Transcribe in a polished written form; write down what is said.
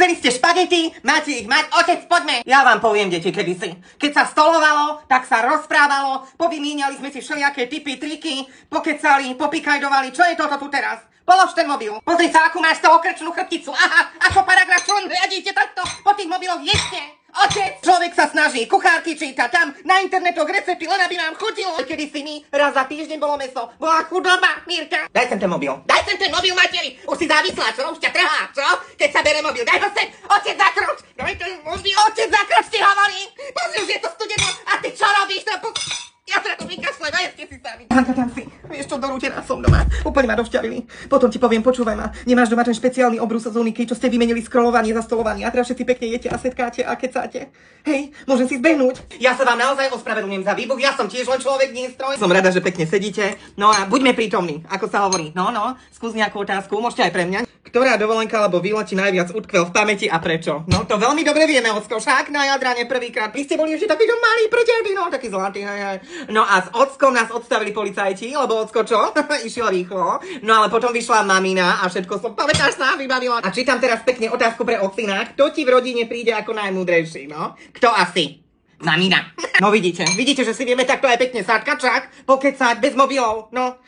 Chceli ste špagety, máte ich mať, otec, poďme. Ja vám poviem, deti, kedysi. Keď sa stolovalo, tak sa rozprávalo, povymíňali sme si všelijaké tipy, triky, pokecali, popikajdovali. Čo je toto tu teraz? Polož ten mobil. Pozri sa, akú máš toho krčnú chrbticu. Aha, ako paragraf, čo len riadíte takto po tých mobiloch, jeste. Otec! Človek sa snaží, kuchárky číta, tam na internetoch recepty, len aby nám chutilo. Kedy si mi raz za týždeň bolo mäso, bola chudoba, Mirka. Daj sem ten mobil. Daj sem ten mobil, materi. Už si závislá, čo? Už ťa trhá, čo? Keď sa bere mobil, daj ho sem. Otec, zakroč. Daj ten mobil. Otec, zakroč, ti hovorím. Pozri, už je to studeno. A ty čo robíš? Ja sa to vykašľam, najeste si sami. Hanka, tam si. Vieš čo, dorútená som doma. Úplne ma došťavili. Potom ti poviem, počúvaj ma. Nemáš doma ten špeciálny obrus z Uniky, čo ste vymenili scrollovanie za stolovanie a teraz všetci pekne jete a setkáte a kecáte. Hej, môžem si zbehnúť. Ja sa vám naozaj ospravedlňujem za výbuch, ja som tiež len človek, nie stroj. Som rada, že pekne sedíte. No a buďme prítomní, ako sa hovorí. No, skús nejakú otázku, môžete aj pre mňa. Ktorá dovolenka alebo výlet ti najviac utkvel v pamäti a prečo? No, to veľmi dobre vieme, Ocko, však na Jadrane prvýkrát. Vy ste boli ešte taký malý prťatý, no, taký zlatý, hej. No a s Ockom nás odstavili policajti, lebo Ocko čo? Išiel rýchlo. No ale potom vyšla mamina a všetko som, pamätáš sa, vybavila. A čítam teraz pekne otázku pre Ocina. Kto ti v rodine príde ako najmúdrejší, no? Kto asi? Mamina. No vidíte, že si vieme takto aj pekne sadkať, čak, pokecať, bez mobilov, no.